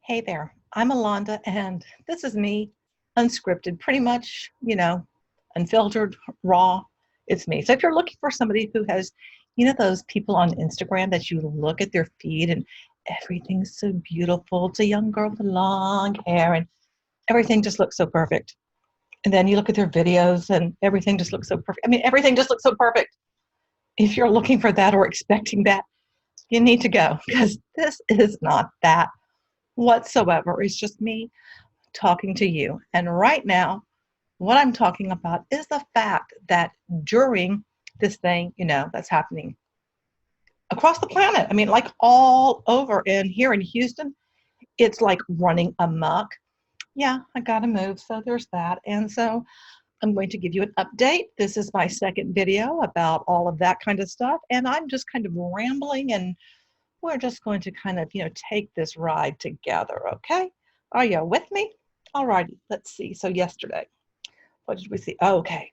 Hey there, I'm Alanda, and this is me, unscripted, pretty much, unfiltered, raw. It's me. So if you're looking for somebody who has, those people on Instagram that you look at their feed and everything's so beautiful. It's a young girl with long hair and everything just looks so perfect. And then you look at their videos and everything just looks so perfect. I mean, everything just looks so perfect. If you're looking for that or expecting that, you need to go because this is not that whatsoever. It's just me talking to you. And right now, what I'm talking about is the fact that during this thing, that's happening across the planet, I mean, like all over in here in Houston, it's like running amok. Yeah, I got to move. So there's that. And so I'm going to give you an update. This is my second video about all of that kind of stuff. And I'm just kind of rambling and we're just going to kind of, take this ride together, okay? Are you with me? All righty, let's see. So yesterday, what did we see? Okay,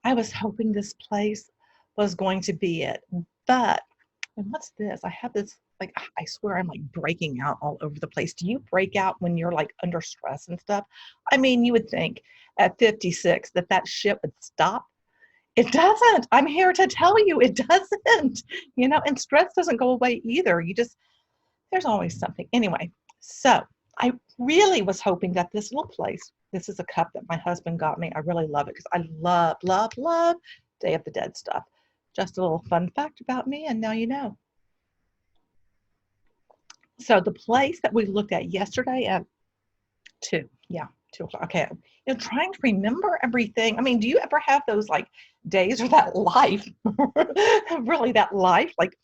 I was hoping this place was going to be it, but, and what's this? I have this, like, I swear I'm like breaking out all over the place. Do you break out when you're like under stress and stuff? I mean, you would think at 56 that shit would stop. It doesn't. I'm here to tell you it doesn't, and stress doesn't go away either. There's always something. Anyway, so I really was hoping that this little place, this is a cup that my husband got me. I really love it because I love, love, love Day of the Dead stuff. Just a little fun fact about me, and now you know. So the place that we looked at yesterday at 2:00. Okay, trying to remember everything. I mean, do you ever have those like days or that life, really that life, like,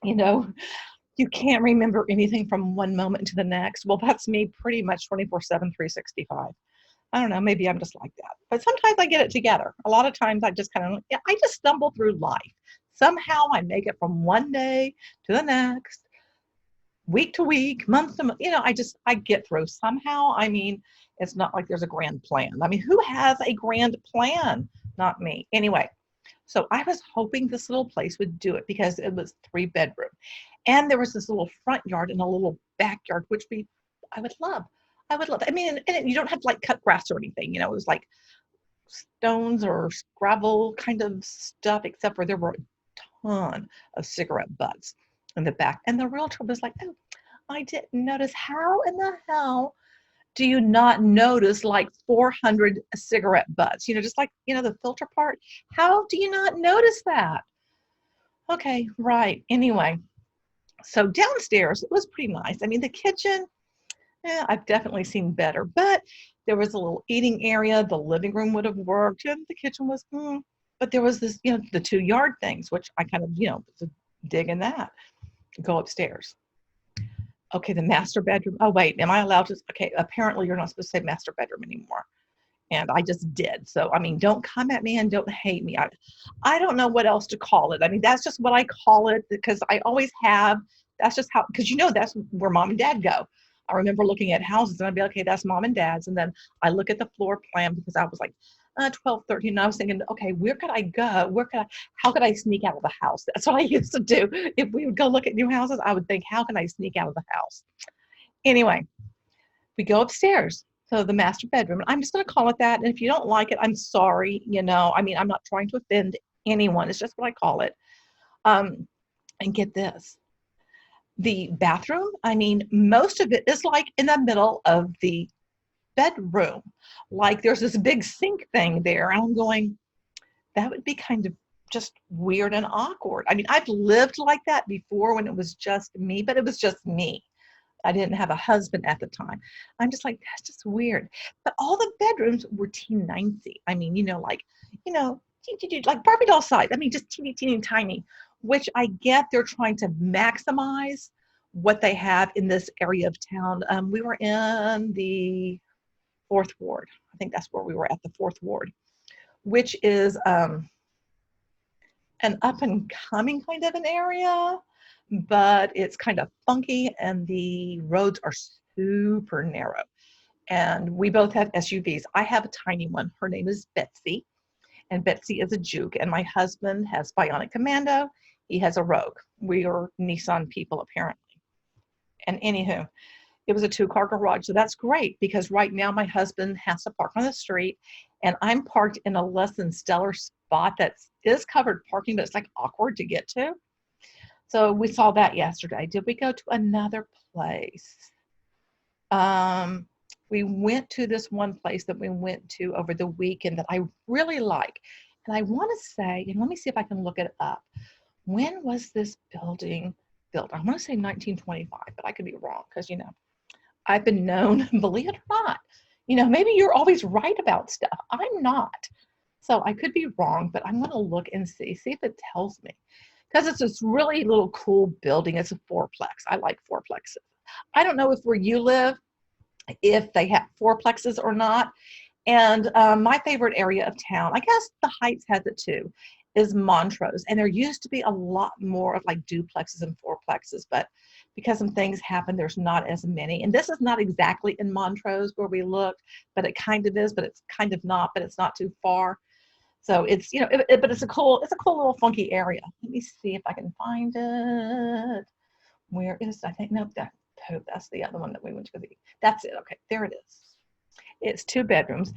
you can't remember anything from one moment to the next? Well, that's me pretty much 24/7, 365. I don't know, maybe I'm just like that. But sometimes I get it together. A lot of times I just kind of, I just stumble through life. Somehow I make it from one day to the next, week to week, month to month. I get through somehow. I mean, it's not like there's a grand plan. I mean, who has a grand plan? Not me. Anyway, so I was hoping this little place would do it because it was 3-bedroom. And there was this little front yard and a little backyard, which I would love. I would love. I mean, and you don't have to like cut grass or anything. It was like stones or gravel kind of stuff, except for there were a ton of cigarette butts in the back. And the realtor was like, oh, I didn't notice. How in the hell do you not notice like 400 cigarette butts? Just like, the filter part. How do you not notice that? Okay, right. Anyway, so downstairs, it was pretty nice. I mean, the kitchen, I've definitely seen better, but there was a little eating area. The living room would have worked, and the kitchen was, but there was this, the 2-yard things, which I kind of, was digging that. Go upstairs. Okay, the master bedroom. Oh, wait, am I allowed to? Okay, apparently you're not supposed to say master bedroom anymore. And I just did. So, I mean, don't come at me and don't hate me. I don't know what else to call it. I mean, that's just what I call it because I always have. That's just how, because that's where mom and dad go. I remember looking at houses and I'd be like, okay, that's mom and dad's. And then I look at the floor plan because I was like 12, 13. And I was thinking, okay, where could I go? How could I sneak out of the house? That's what I used to do. If we would go look at new houses, I would think, how can I sneak out of the house? Anyway, we go upstairs. So the master bedroom, I'm just going to call it that. And if you don't like it, I'm sorry. I mean, I'm not trying to offend anyone. It's just what I call it. And get this. The bathroom, I mean, most of it is like in the middle of the bedroom. Like there's this big sink thing there. And I'm going, that would be kind of just weird and awkward. I mean, I've lived like that before when it was just me, but it was just me. I didn't have a husband at the time. I'm just like, that's just weird. But all the bedrooms were teeny-tiny. I mean, like Barbie doll size. I mean, just teeny, teeny, tiny, which I get they're trying to maximize what they have in this area of town. We were in the 4th ward. I think that's where we were at, the 4th ward, which is an up and coming kind of an area. But it's kind of funky and the roads are super narrow. And we both have SUVs. I have a tiny one. Her name is Betsy. And Betsy is a Juke. And my husband has Bionic Commando. He has a Rogue. We are Nissan people, apparently. And anywho, It was a 2-car garage. So that's great because right now my husband has to park on the street and I'm parked in a less than stellar spot that is covered parking, but it's like awkward to get to. So we saw that yesterday. Did we go to another place? Um, we went to this one place that we went to over the weekend that I really like. And I want to say, and let me see if I can look it up. When was this building built? I want to say 1925, but I could be wrong because, I've been known, believe it or not, maybe you're always right about stuff. I'm not. So I could be wrong, but I'm going to look and see if it tells me. Because it's this really little cool building. It's a fourplex. I like fourplexes. I don't know if where you live, if they have fourplexes or not. And my favorite area of town, I guess the Heights has it too, is Montrose. And there used to be a lot more of like duplexes and fourplexes, but because some things happen, there's not as many. And this is not exactly in Montrose where we looked, but it kind of is, but it's kind of not, but it's not too far. So it's, but it's a cool little funky area. Let me see if I can find it. Where is, I think, no, that's the other one that we went to. That's it. Okay, there it is. It's 2 bedrooms,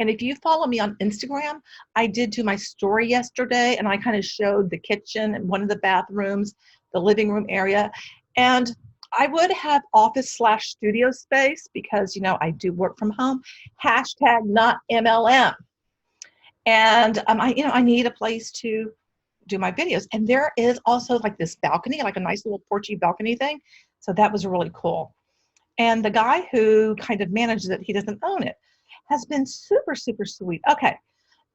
and if you follow me on Instagram, I did do my story yesterday and I kind of showed the kitchen and one of the bathrooms, the living room area. And I would have office/studio space because, I do work from home, hashtag not MLM. And I need a place to do my videos. And there is also like this balcony, like a nice little porchy balcony thing. So that was really cool. And the guy who kind of manages it, he doesn't own it, has been super, super sweet. Okay,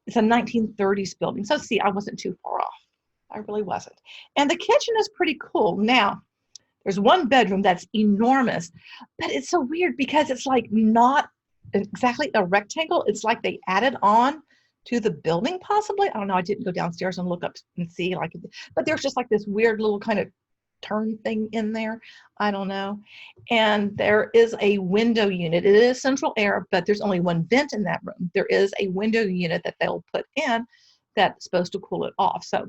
it's a 1930s building. So see, I wasn't too far off. I really wasn't. And the kitchen is pretty cool. Now, there's one bedroom that's enormous, but it's so weird because it's like not exactly a rectangle. It's like they added on to the building possibly. I don't know. I didn't go downstairs and look up and see but there's just like this weird little kind of turn thing in there. I don't know. And there is a window unit. It is central air, but there's only one vent in that room. There is a window unit that they'll put in that's supposed to cool it off. So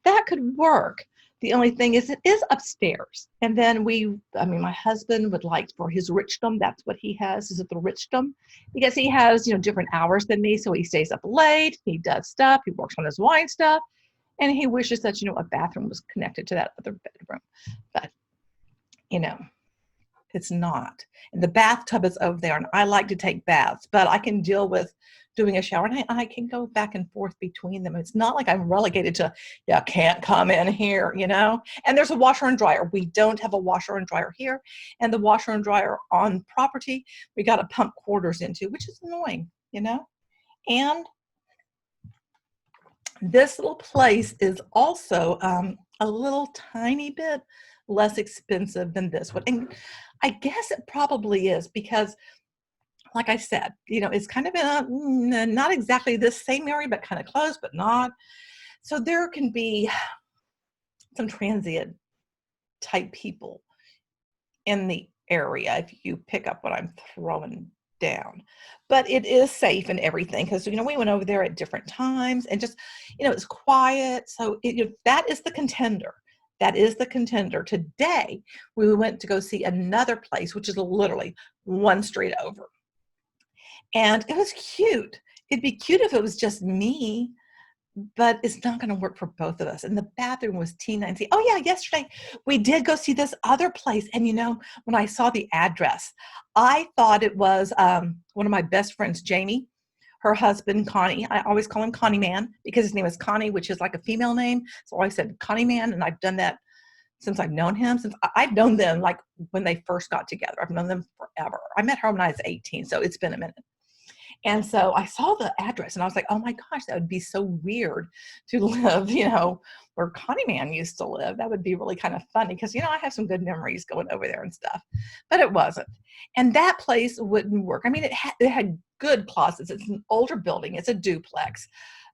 that could work. The only thing is it is upstairs. And then my husband would like for his richdom, that's what he has, is it the richdom? Because he has, different hours than me. So he stays up late, he does stuff, he works on his wine stuff. And he wishes that, a bathroom was connected to that other bedroom. But, it's not. And the bathtub is over there. And I like to take baths, but I can deal with doing a shower. And I can go back and forth between them. It's not like I'm relegated to, can't come in here, And there's a washer and dryer. We don't have a washer and dryer here. And the washer and dryer on property, we got to pump quarters into, which is annoying, And this little place is also a little tiny bit less expensive than this one. And I guess it probably is because, like I said, it's kind of in a, not exactly this same area, but kind of close, but not. So there can be some transient type people in the area if you pick up what I'm throwing down. But it is safe and everything because, we went over there at different times and just, it's quiet. So that is the contender. That is the contender. Today, we went to go see another place, which is literally one street over. And it was cute. It'd be cute if it was just me, but it's not going to work for both of us. And the bathroom was T9C. Oh yeah, yesterday we did go see this other place. And when I saw the address, I thought it was one of my best friends, Jamie, her husband, Connie. I always call him Connie Man because his name is Connie, which is like a female name. So I said Connie Man. And I've done that since I've known him, since I've known them like when they first got together. I've known them forever. I met her when I was 18. So it's been a minute. And so I saw the address and I was like, oh my gosh, that would be so weird to live, where Connie Man used to live. That would be really kind of funny because, I have some good memories going over there and stuff, but it wasn't. And that place wouldn't work. I mean, it had good closets. It's an older building. It's a duplex,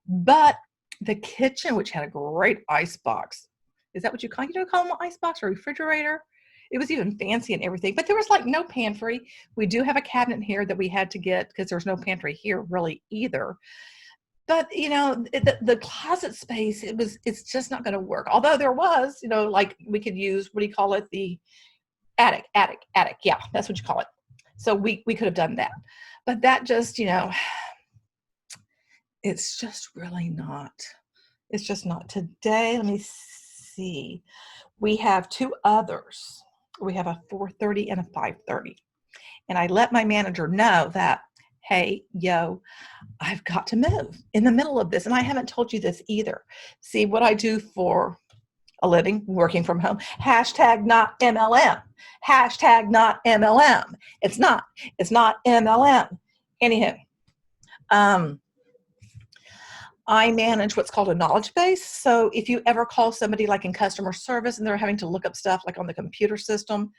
but the kitchen, which had a great ice box. Is that what you call them an ice box or refrigerator? It was even fancy and everything, but there was like no pantry. We do have a cabinet here that we had to get because there's no pantry here really either. But, the closet space, it's just not going to work. Although there was, like we could use, what do you call it? attic. Yeah, that's what you call it. So we could have done that. But that just, it's just really not. It's just not. Today, let me see. We have two others. We have a 4:30 and a 5:30. And I let my manager know that, hey, yo, I've got to move in the middle of this. And I haven't told you this either. See, what I do for a living, working from home, hashtag not MLM, hashtag not MLM. It's not MLM. Anyhow, I manage what's called a knowledge base. So if you ever call somebody like in customer service and they're having to look up stuff like on the computer system,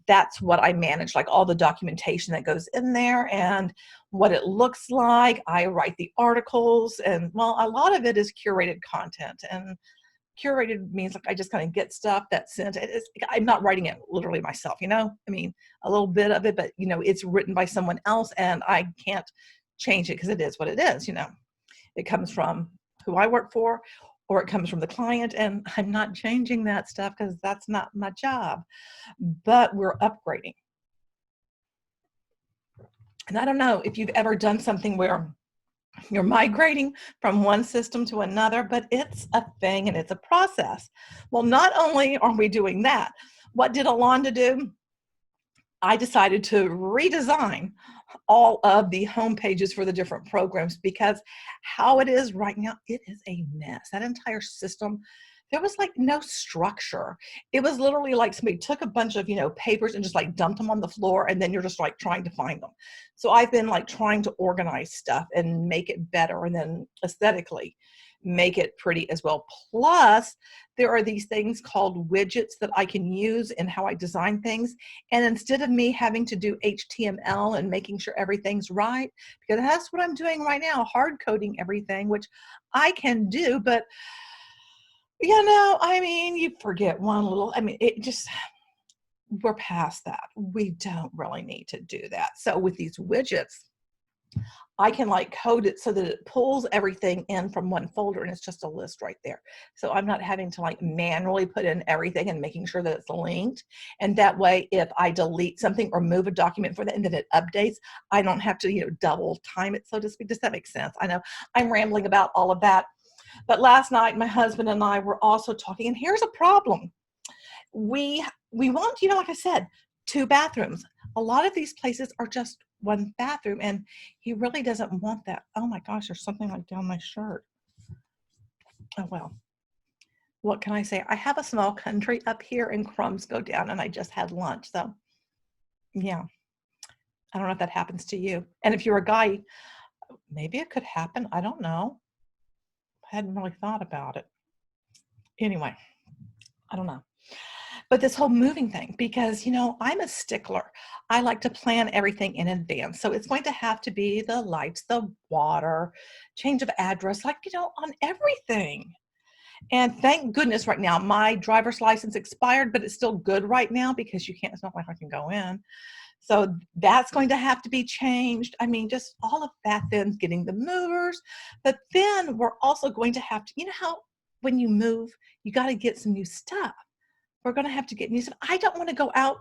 that's what I manage, like all the documentation that goes in there and what it looks like. I write the articles, and well, a lot of it is curated content, and curated means like I just kind of get stuff that's sent. I'm not writing it literally myself, I mean, a little bit of it, but it's written by someone else and I can't change it because it is what it is. It comes from who I work for, or it comes from the client, and I'm not changing that stuff because that's not my job. But we're upgrading. And I don't know if you've ever done something where you're migrating from one system to another, but it's a thing and it's a process. Well, not only are we doing that, what did Alanda do? I decided to redesign all of the home pages for the different programs, because how it is right now, it is a mess. That entire system, there was like no structure. It was literally like somebody took a bunch of, papers and just like dumped them on the floor, and then you're just like trying to find them. So I've been like trying to organize stuff and make it better, and then aesthetically make it pretty as well. Plus, there are these things called widgets that I can use in how I design things. And instead of me having to do HTML and making sure everything's right, because that's what I'm doing right now, hard coding everything, which I can do, but I mean, you forget one little, it just, we're past that. We don't really need to do that. So with these widgets, I can like code it so that it pulls everything in from one folder, and it's just a list right there. So I'm not having to like manually put in everything and making sure that it's linked. And that way, if I delete something or move a document for that and then it updates, I don't have to, double time it, so to speak. Does that make sense? I know I'm rambling about all of that. But last night, my husband and I were also talking, and here's a problem. We want, like I said, 2 bathrooms. A lot of these places are just 1 bathroom, and he really doesn't want that. Oh my gosh, there's something like down my shirt. Oh well, what can I say? I have a small country up here, and crumbs go down, and I just had lunch. So yeah, I don't know if that happens to you. And if you're a guy, maybe it could happen. I don't know. I hadn't really thought about it. Anyway, I don't know. But this whole moving thing, because, I'm a stickler. I like to plan everything in advance. So it's going to have to be the lights, the water, change of address, like, on everything. And thank goodness right now, my driver's license expired, but it's still good right now because it's not like I can go in. So that's going to have to be changed. I mean, just all of that, then getting the movers. But then we're also going to have to, how when you move, you got to get some new stuff. We're going to have to get new stuff. I don't want to go out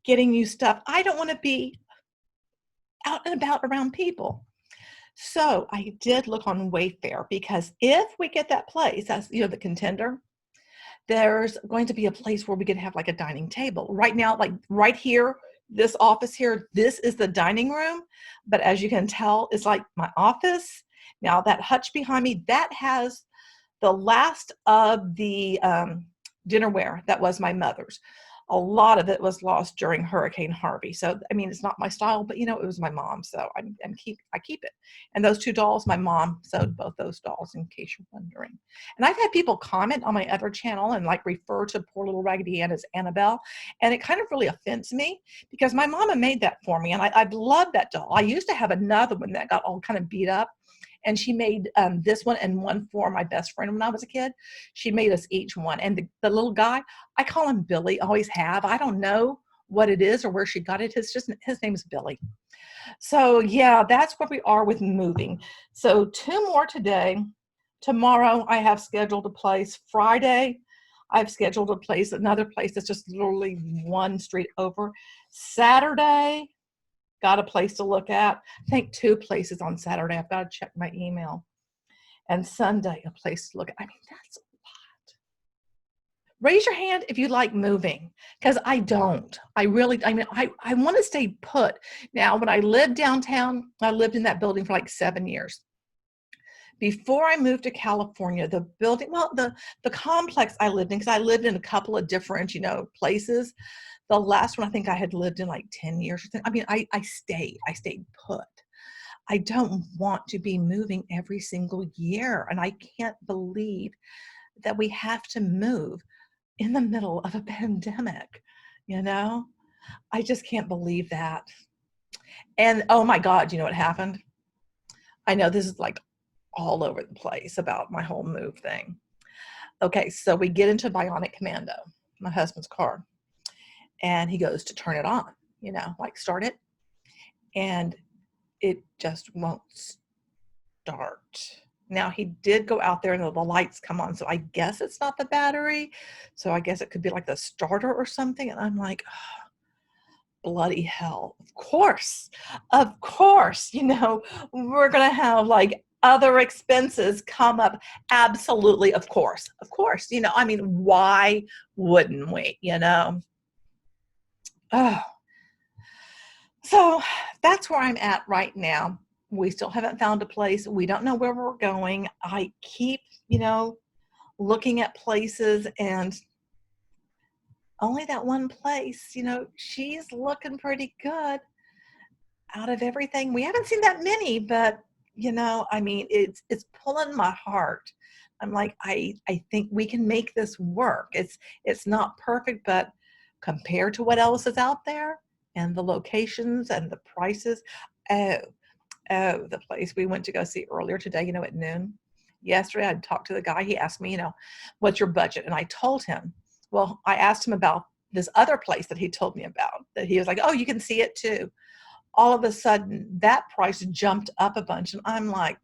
getting new stuff. I don't want to be out and about around people. So I did look on Wayfair, because if we get that place, that's, the contender, there's going to be a place where we can have like a dining table. Right now, like right here, this office here, this is the dining room. But as you can tell, it's like my office. Now that hutch behind me, that has the last of the dinnerware that was my mother's. A lot of it was lost during Hurricane Harvey. So, it's not my style, but it was my mom's. So I keep it. And those 2 dolls, my mom sewed both those dolls, in case you're wondering. And I've had people comment on my other channel and like refer to poor little Raggedy Ann as Annabelle. And it kind of really offends me, because my mama made that for me. And I've loved that doll. I used to have another one that got all kind of beat up. And she made this one and one for my best friend when I was a kid. She made us each one. And the little guy, I call him Billy, always have. I don't know what it is or where she got it. His name is Billy. So yeah, that's where we are with moving. So 2 more today. Tomorrow I have scheduled a place. Friday, I've scheduled another place that's just literally one street over. Saturday, got a place to look at. I think 2 places on Saturday. I've got to check my email. And Sunday, a place to look at. I mean, that's a lot. Raise your hand if you like moving, because I don't. I want to stay put. Now, when I lived downtown, I lived in that building for like 7 years. Before I moved to California, the building, well, the complex I lived in, because I lived in a couple of different, places. The last one I think I had lived in like 10 years. I mean, I stayed put. I don't want to be moving every single year. And I can't believe that we have to move in the middle of a pandemic, I just can't believe that. And oh my God, you know what happened? I know this is like all over the place about my whole move thing. Okay, so we get into Bionic Commando, my husband's car, and he goes to turn it on, like start it, and it just won't start. Now, he did go out there and the lights come on, so I guess it's not the battery. So I guess it could be like the starter or something. And I'm like, oh, bloody hell. Of course, we're going to have like other expenses come up. Absolutely, of course. I mean, why wouldn't we, Oh. So that's where I'm at right now. We still haven't found a place. We don't know where we're going. I keep, looking at places, and only that one place, she's looking pretty good out of everything. We haven't seen that many, but, I mean, it's pulling my heart. I'm like, I think we can make this work. It's not perfect, but compared to what else is out there and the locations and the prices, the place we went to go see earlier today, at noon. Yesterday, I talked to the guy. He asked me, what's your budget? And I told him, well, I asked him about this other place that he told me about, that he was like, oh, you can see it too. All of a sudden, that price jumped up a bunch. And I'm like,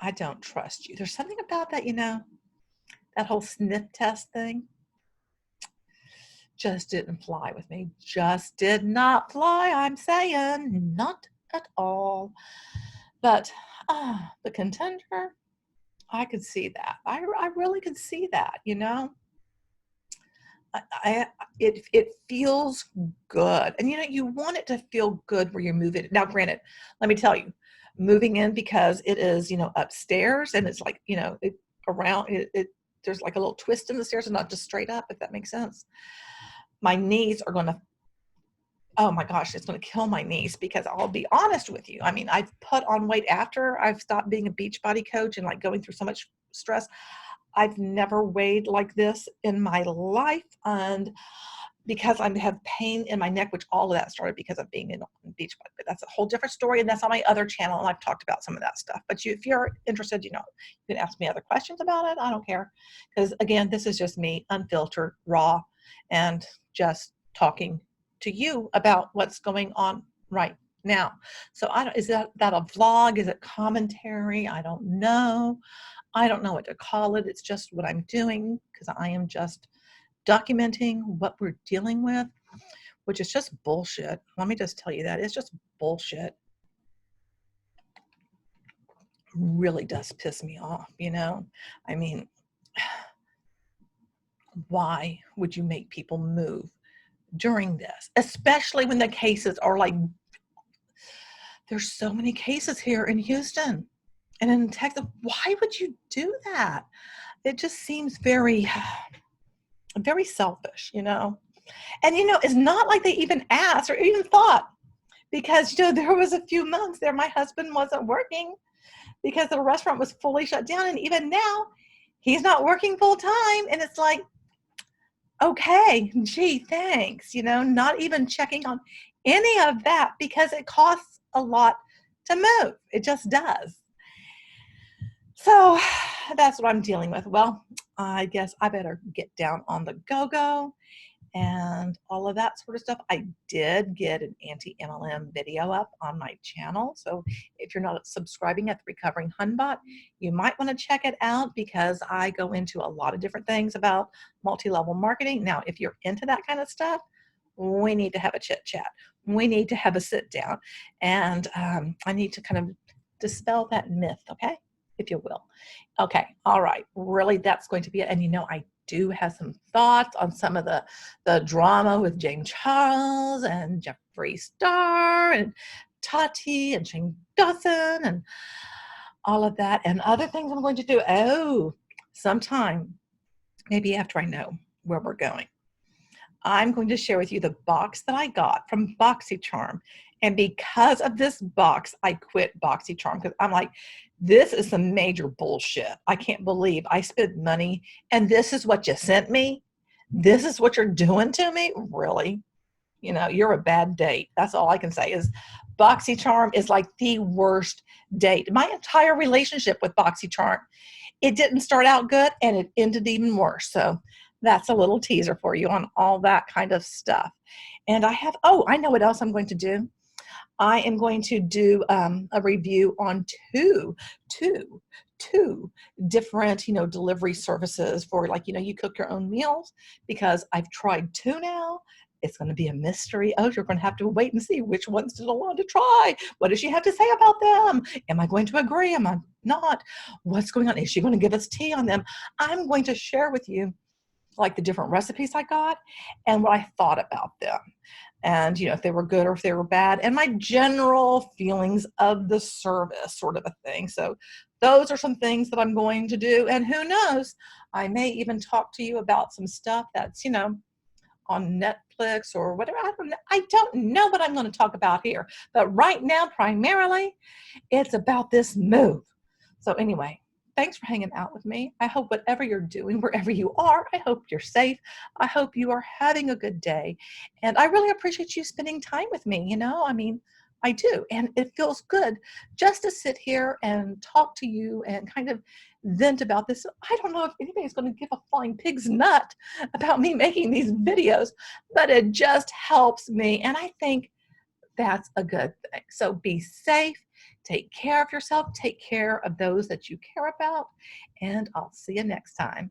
I don't trust you. There's something about that, that whole sniff test thing. Just didn't fly with me. Just did not fly, I'm saying. Not at all. But the contender, I could see that. I really could see that, It feels good. And, you want it to feel good where you're moving. Now, granted, let me tell you, moving in because it is, upstairs, and it's like, there's like a little twist in the stairs and not just straight up, if that makes sense. My knees are going to, oh my gosh, it's going to kill my knees, because I'll be honest with you. I mean, I've put on weight after I've stopped being a Beachbody coach and like going through so much stress. I've never weighed like this in my life. And because I have pain in my neck, which all of that started because of being in Beachbody. But that's a whole different story. And that's on my other channel. And I've talked about some of that stuff. But if you're interested, you can ask me other questions about it. I don't care. Because again, this is just me, unfiltered, raw, and just talking to you about what's going on right now. So is that a vlog? Is it commentary? I don't know. I don't know what to call it. It's just what I'm doing, because I am just documenting what we're dealing with, which is just bullshit. Let me just tell you that. It's just bullshit. Really does piss me off, I mean, why would you make people move during this, especially when the cases are like, there's so many cases here in Houston and in Texas. Why would you do that? It just seems very, very selfish, And, it's not like they even asked or even thought, because, there was a few months there my husband wasn't working because the restaurant was fully shut down. And even now, he's not working full time. And it's like, okay, gee, thanks, not even checking on any of that, because it costs a lot to move. It just does. So that's what I'm dealing with. Well, I guess I better get down on the go-go and all of that sort of stuff. I did get an anti-MLM video up on my channel. So if you're not subscribing at the Recovering Hunbot, you might want to check it out because I go into a lot of different things about multi-level marketing. Now, if you're into that kind of stuff, we need to have a chit chat. We need to have a sit down, and I need to kind of dispel that myth, okay, if you will. Okay, all right, really, that's going to be it. And I do have some thoughts on some of the drama with James Charles and Jeffree Star and Tati and Shane Dawson and all of that, and other things I'm going to do. Oh, sometime, maybe after I know where we're going, I'm going to share with you the box that I got from BoxyCharm. And because of this box, I quit BoxyCharm because I'm like, this is some major bullshit. I can't believe I spent money and this is what you sent me. This is what you're doing to me. Really? You're a bad date. That's all I can say is BoxyCharm is like the worst date. My entire relationship with BoxyCharm, it didn't start out good and it ended even worse. So that's a little teaser for you on all that kind of stuff. And I know what else I'm going to do. I am going to do a review on two different, delivery services for you cook your own meals, because I've tried two now. It's going to be a mystery. Oh, you're going to have to wait and see which ones did Alanda try. What does she have to say about them? Am I going to agree? Am I not? What's going on? Is she going to give us tea on them? I'm going to share with you like the different recipes I got and what I thought about them. And, if they were good or if they were bad, and my general feelings of the service, sort of a thing. So those are some things that I'm going to do. And who knows, I may even talk to you about some stuff that's, on Netflix or whatever. I don't know what I'm going to talk about here. But right now, primarily, it's about this move. So anyway, thanks for hanging out with me. I hope whatever you're doing, wherever you are, I hope you're safe. I hope you are having a good day. And I really appreciate you spending time with me. I do. And it feels good just to sit here and talk to you and kind of vent about this. I don't know if anybody's going to give a flying pig's nut about me making these videos, but it just helps me. And I think that's a good thing. So be safe. Take care of yourself. Take care of those that you care about. And I'll see you next time.